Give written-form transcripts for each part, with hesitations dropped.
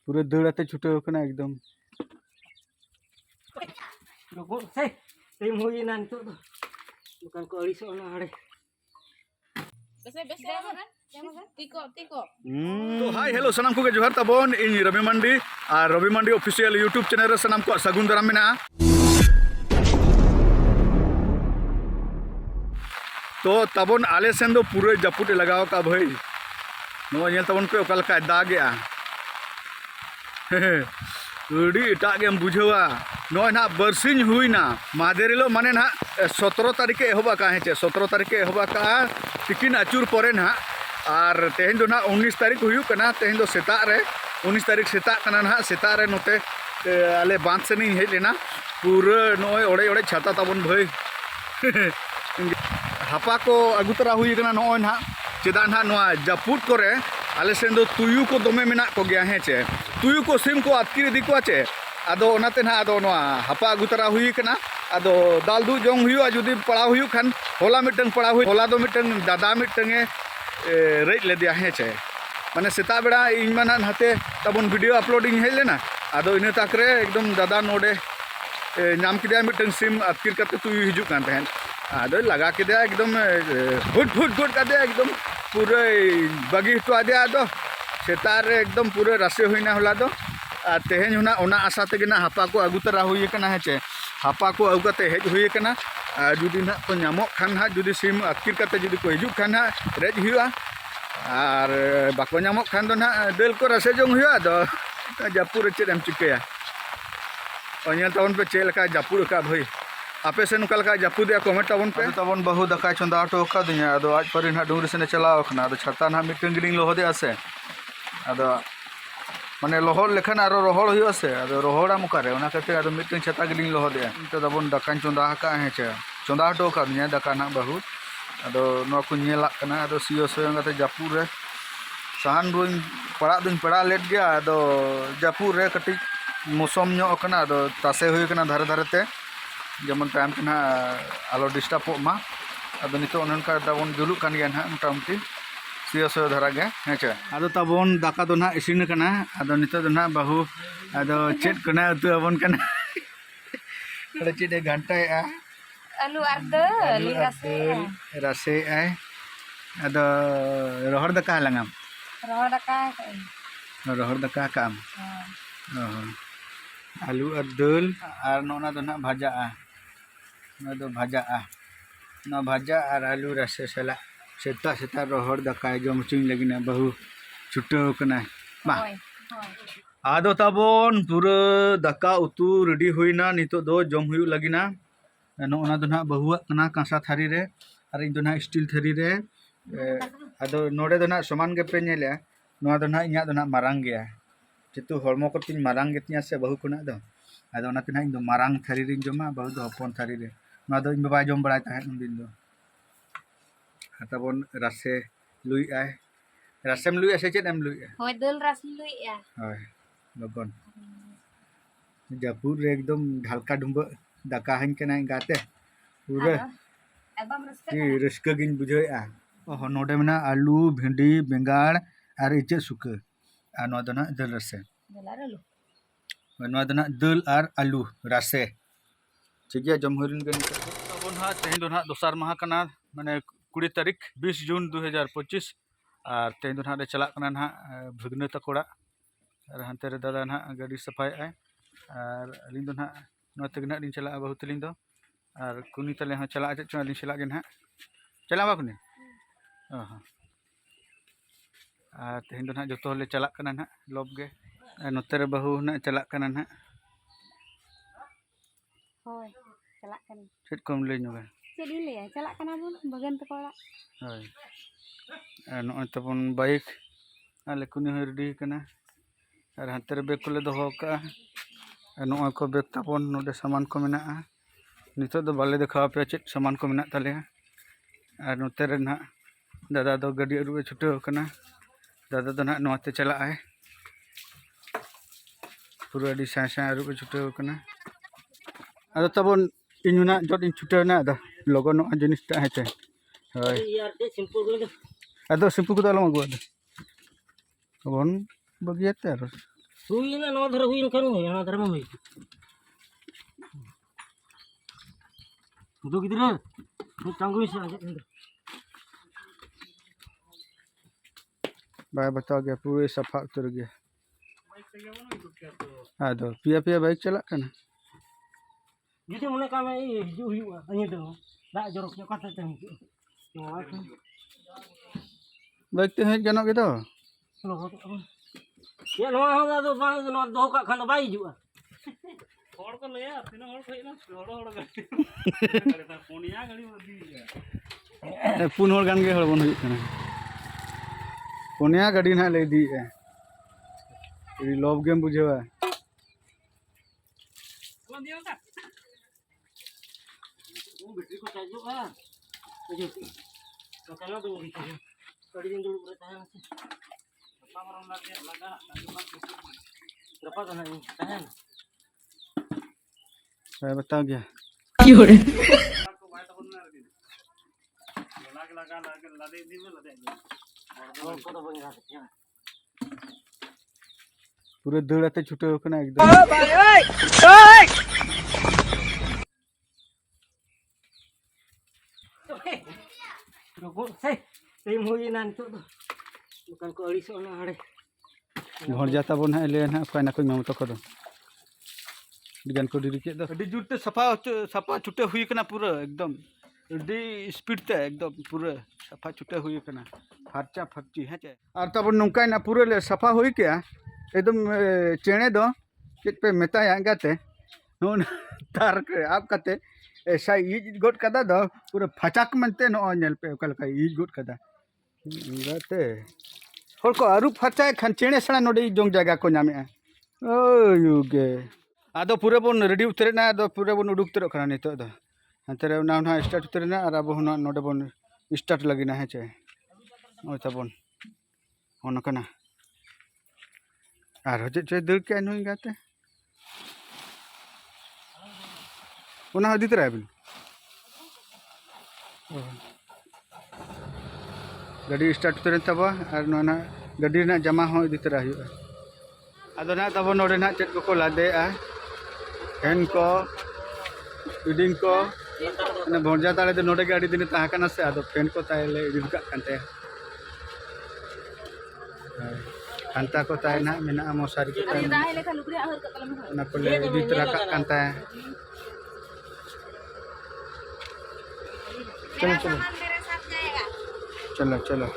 पूरे दौड़ाते छुटे कना एकदम Robot saya, saya mau inan tu bukan ko ari so na are. तो हाय हेलो सनाम को जोहार तबन इन रवि मंडी और रवि मंडी ऑफिशियल यूट्यूब चैनल रे सनाम को सगुन दाराम मेना। तो तबन आले सेन दो पूरे जपुट लगाव का भाई नो नेल तबन पे ओकल का दागेआ उड़ी इटागे बुझवा नो ना बरसिन हुईना मादेरिलो माने ना 17 तारीख एहबा का हेचे 17 तारीख एहबा का तिकिन अचूर परे ना और तेहन दो ना 19 तारीख हुई कना तेहन दो सेता रे 19 तारीख सेता कना ना सेता रे नोते आले बांध से नहीं हेज लेना पूरा नोय ओड़े ओड़े छाता तबन भाई हापा को अगुतरा हुई कना नोय ना चेदा ना नोआ जपुट करे आले सेन दो तुयु को दमे मेना को गया हेचे तुयु को सिम को आतकिर दिको चे आदो ओनाते ना आदो नोआ हापा अगुतरा हुई कना आदो दाल दु जोंग हुई जुदी पड़ा हुई खान होला मिटंग पड़ा हुई होला दो मिटंग दादा मिटंगे रेज ले दिया हेचे माने सेता बेड़ा इन माना हाते तबन वीडियो अपलोडिंग हेज लेना आदो इन ताकरे एकदम दादा नोडे नाम किदिया मिटंग सिम आतकिर करते तुयु हिजु कान तहन आदो लगा किदिया एकदम हुट हुट गुट कादे एकदम पूरे बगी हटवा दिया आदो सेता रे एकदम पूरे रासे हुईना होला दो और तेहन होना ओना आशा तेगे ना हापा को अगु तरा हुई कना हेचे हापा को अगु कते हेज हुई कना जुदी ना को नामक खान हा जुदी सिम आतकिर कते जुदी को हिजु खान हा रेज हुआ और बाको नामक खान दो ना देल को रासे जोंग हुआ दो जापुर चेद एम चिकेया ओनेल तवन पे चेल का जापुर का भाई आपे से नुकल का जापू दिया कमेंट तवन पे तवन बहु दका चंदा टो का दिया आदो आज पर ना डुंगरी से चलाव खना आदो छाता ना मिटन गिलिंग लोहदे आसे आदो माने लोहर लेखन आरो रोहड़ हुई से आदो रोहड़ा मुकारे ओना खातिर आदो मिटन छाता गिलिंग लोहदे तो तवन दका चंदा का हेचे चंदा टो का दिया दका ना बहु आदो नो को नेला कना आदो सियो सोयंग गाते जापू रे साहान दुन पड़ा लेट गया आदो जापू रे कटी मौसम नो कना आदो तासे हुई कना धारे धारे ते जेमन टाइम के ना आलो डिस्टर्ब मा आदो नितो अनका तबन जुलु कान गया ना मोटामुटी सियो सियो धरा गे हेचे आदो तबन दाका दो ना इसिन कना आदो नितो दो ना बहु आदो चेट कना उतु अबन कना अरे चेट घंटा आ आलू आदल रसे आय आदो रोहड़ दका लंगम रोहड़ दका काम आलू अदल और नोना दो ना भाजा आ ना दो भाजा आ ना भाजा और आलू रसे सला सेता सेता रोहड़ दका जम चुन लगिना बहु छुटो कना मा आदो तबन पूरा दका उतु रेडी हुईना नितो दो जम हुई लगिना नोना दो ना बहुआ कना कांसा थारी रे और इन दो ना स्टील थारी रे आदो नोडे दो ना समान गे पे नेले नोआ दो ना इया दो ना मारांग गया जेतु हरमो को तीन मारांग गेतिया से बहु कुना दो आदो ना तिना इन दो मारांग थारी रे जमा बहु दो हपन थारी रे नोआ दो इन बाबा जम बड़ाय ताहे उन दिन दो तबन रासे लुई आय रासेम लुई आसे चेत एम लुई होय दल रास लुई आ होय लगन जापुर रे एकदम ढालका डुंब दाका हन केना गाते पूरे एबम की रस्का गिन बुझे आ ओ नोडे मेना आलू भिंडी बेंगाड़ और इचे सुके आ नो दना दल रसे दलार आलू नो दना दल और आलू रसे ठीक है जमहुरिन गन तबन हा तेहन दो ना दोसार माह कना माने 20 तारीख 20 जून 2025 और तेहन दो ना चला कना ना भगने तकोड़ा और हंते रे दादा ना गाड़ी सफाई आय और अलिन दो ना नो तगना दिन चला बहुत लिन दो और कुनी तले हा चला चे चला दिन चला गे ना चला बा कुनी हां और तेहन दो ना जतो ले चला कना ना लोब गे नोते रे बहु ना चला कना ना होय चला कन चेत कम ले नुगा चेदी ले चला कना बोल बगन तकोड़ा होय नो तबन बाइक आले कुनी हो रेडी कना और हाते रे बेग को ले दोहो का नो को बेग तबन नोडे सामान को मेना नितो दो बाले देखा पे चेत सामान को मेना ताले और नोते रे ना दादा दो गाड़ी अरुए छुटे कना दादा दो ना नोते चला आए पूरा डी साय साय अरुए छुटे कना आदो तबन इन ना जट इन छुटे ना दा लगन जिनिस ता हेचे होय यार के सिंपल गले आदो सिंपू को दालो मगु आदो तबन बगियाते आरो हुई ना नौ धर हुई करूँ नौ धर में हुई दो किधर है टांगू से आ जाए भाई बता गया पूरे सफा उतर गया हाँ तो पिया पिया बाइक चला करना जुदी मने काम ये हिजू हुआ अन्य दो दा jorok nya kata tang bike ते हेज गनो के तो ya no ha do bang no do ka khan bai hijua hor ko leya tina hor khoi na hor gari ta poniya gari di पुन हर गान के हर बन हुई करना पुनिया गाड़ी ना ले दी है ये लव गेम बुझेवा alam dia ka bateri ko charge ka jo to kana do ri kadi din dulu bertahan apa maram lagi laga berapa kana ini tahan भाई बता गया ko bai ta bonna ri laga lade di me lade और को तो बन रहा है पूरे दौड़ाते छूटे हो ना एकदम Rokok saya tim hujan nanti tuh bukan koalisi orang ada घर जाता बन है ले ना कोई ना कोई मामू तो करो डिगन को डिरी के दो अडी जुटे सफा छुटे हुई कना पूरा एकदम अडी स्पीड ते एकदम पूरा सफा छुटे हुई कना फरचा फरची है चे और तब नौका ना पूरे ले सफा हुई क्या एकदम चेणे दो के पे मेता गाते नोन तार के आप कते ऐसा इज गोट कदा दो पूरा फचाक मनते नो नेल पे कल का इज गोट कदा गाते हर को आरु फचा खान चेणे सड़ा नोडे जोंग जगह को नामे ओ युगे आदो पूरे बन रेडी उतरे ना आदो पूरे बन उडुक उतरे खाना नितो दो अंतरे ना ना स्टार्ट उतरे ना और अब ना नोडे बन स्टार्ट लगी ना है चे ओ तबन होनो कना और हो चे दर के नुई गाते ओना हदी तरा बिन गाड़ी स्टार्ट उतरे तबा और ना गाड़ी ना जमा हो इदी तरा हुआ अदो ना तब नोडे ना चेक को लादे फैन को फीडिंग को ने भोंजा ताले दे नोडे गाड़ी दिन ता कना से अदो फैन को ताले इदी का कंते कंता को ताय ना मेना मोसारी को ताय ना को ले इदी तरा का कंता चलो चलो चलो चलो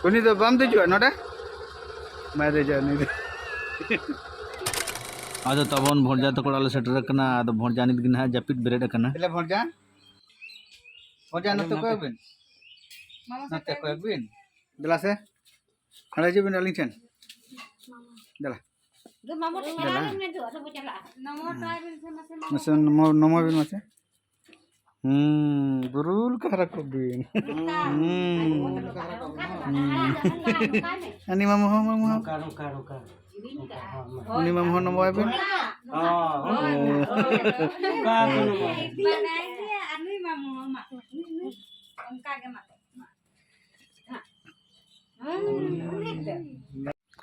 कोनी तो बम दे जो नोडे मैं दे जा नहीं आदो तबन भोंजा तो कोड़ाले सेटर कना आदो भोंजा नित गिना जापित बेरेड कना ले भोंजा न तो कोय बिन न ते कोय बिन दला से खड़ा जे बिन अलिंग चन दला मामू tinggal ini tuh atau bocah lah nomor driver sama मसे नमो बिन मसे गुरुल कहरा को बिन अनि मामू karo अनि मामू नमो बिन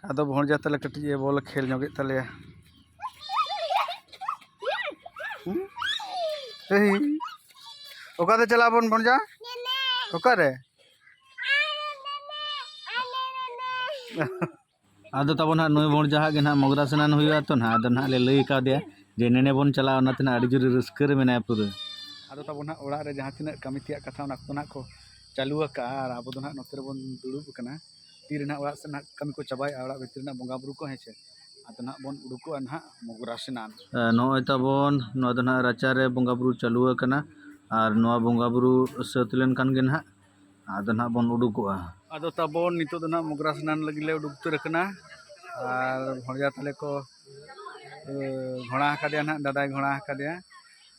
आदो भोंजा तले कटी ये बोल खेल जोगे तले ओका दे चला बन भोंजा ओका रे आदो तब ना नई भोंजा गे ना मोगरा स्नान हुआ तो ना आदो ना ले लई का दे जे नेने बन चला ना तना अड़ी जुरी रस्कर मेना पूरा आदो तब ना ओड़ा रे जहां तिना कमी तिया कथा ना को ना को चालू का और अब दो ना नोते बन दुड़ुब कना तीर ना ओड़ा से ना कमी को चबाय ओड़ा भीतर ना बंगा बुरु को हेचे आदो ना बन उडुको ना मोगरा स्नान नय तबन न दो ना राचा रे बंगा बुरु चालू कना और नवा बंगा बुरु सत लेन कान गे ना आदो ना बन उडुकोआ आदो तबन नितो दो ना मोगरा स्नान लगी ले उडुक उतर कना और भोंजा तले को घोड़ा हकादिया ना दादा घोड़ा हकादिया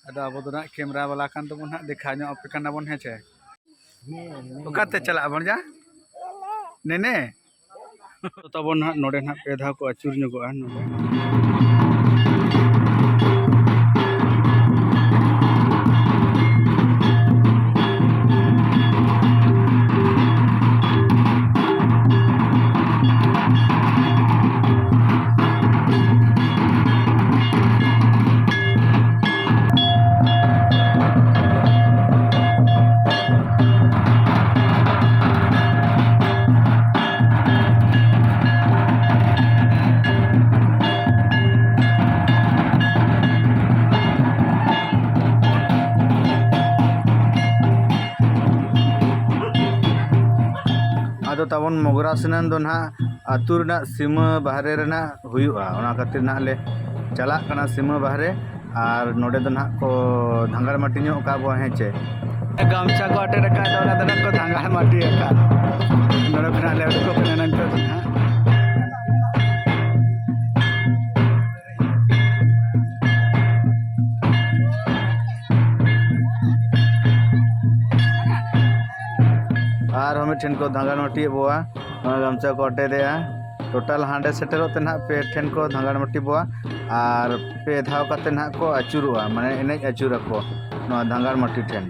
आदो अब दो ना कैमरा वाला कान तो ना देखा नो पे काना बन हेचे ओकाते चला भोंजा नेने तब ना नोडे ना पे धा को अचुर नुगोआ नोडे ताबन मोगरा स्नान दो ना आतु रना सीमा बाहरे रना हुयुआ ओना खातिर ना ले चला कना सीमा बाहरे और नोडे दो ना को धांगार माटी ᱧᱚᱜ का बो हेचे गामछा को अटे रखा दो ना को धांगार माटी का नोडे खना ले को कना तो ना और हम ठेन को धांगार माटी बोआ गामछा को अटे दे टोटल हांडे सेटेरो ते ना पे ठेन को धांगार माटी बोआ और पे धाव काते ना को अचुरुआ माने एने अचुरा को नो धांगार माटी ठेन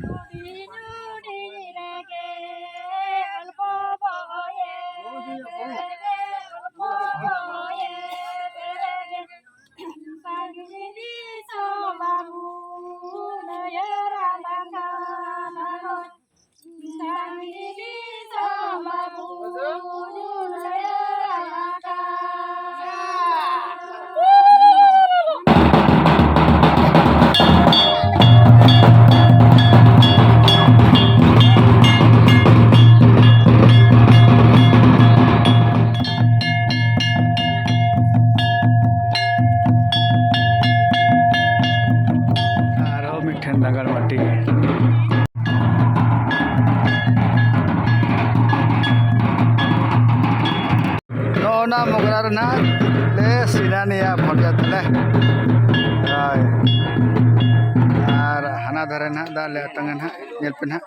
धांगार माटी नोना मोगरा रना ले सिनानिया भोजा तले और हाना धरे ना दा ले तंगन हा नेल पे ना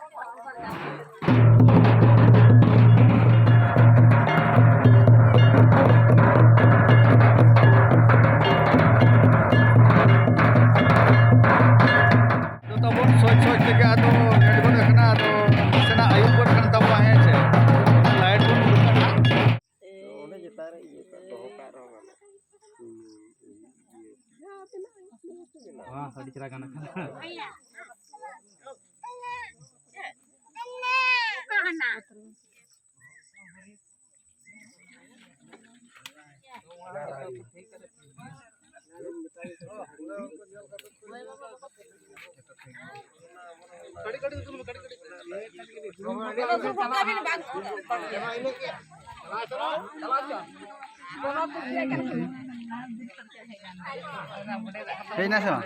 हाँ साड़ी चला गाना Kayaknya sama.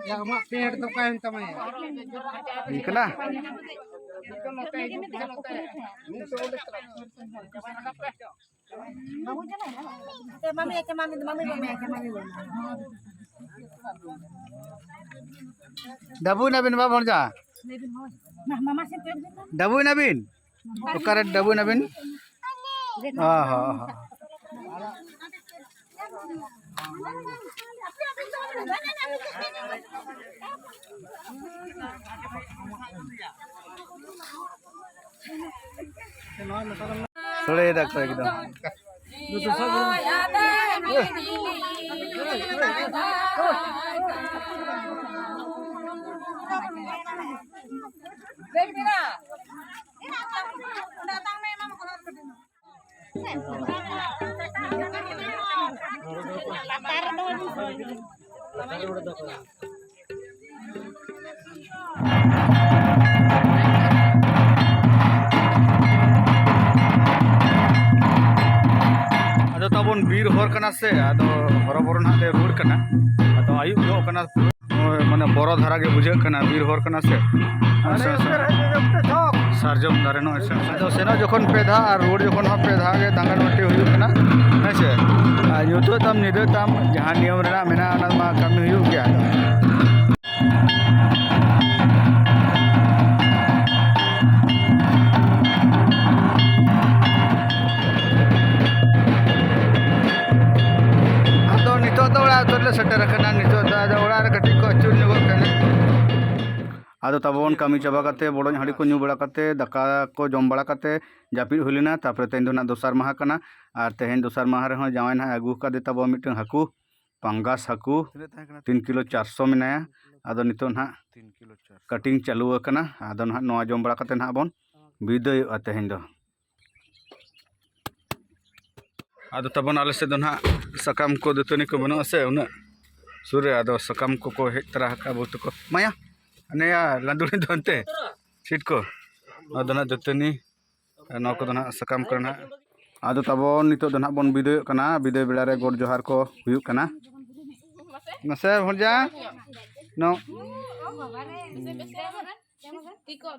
Yang mak peer tu kan tamai. Ikna. Dabu nabin apa bonja? Dabu nabin. Bukan dabu nabin. Sore dak ekdom. Ada tabon bir hor kana se ado horo na le road kana ado ayub do kana mane boro dhara ge bujhe kana bir hor kana se sarjom dare no ado sena jokhon pedha ar road jokhon ha pedha ge dangan mati huyu kana hese yuto tam nido tam jahan niyam rena mena ona ma kami huyu gya सेटर नितो आदो तबन कमी चाबा काते बड़ो हाड़ी को new बड़ा काते दाका को जम बड़ा काते जापिद हुलिना तापरे तेन दो ना दोसार माहा कना और तेहन दोसार माहा रे हों जावाई ना आगू का दे तबो मिटन हाकू पंगास हाकू 3 किलो 400 मेनाया आदो नितो ना 3 किलो 400 कटिंग चालू कना आदो ना नोआ जम बड़ा काते ना बन विदाय तेहन दो आदो तबन आले से दो ना सकाम को दतनी को बनो से उना सूर्य आदो सकाम को हेज तरा का बुत को माया अनेया लांदुरी दोनते सीट को आदो ना दतनी नौ को दो ना सकाम करना आदो तबन नितो दो ना बन विदाय कना विदाय बेला रे गोड जोहार को हुयुक कना नसे भजा नो Tiko.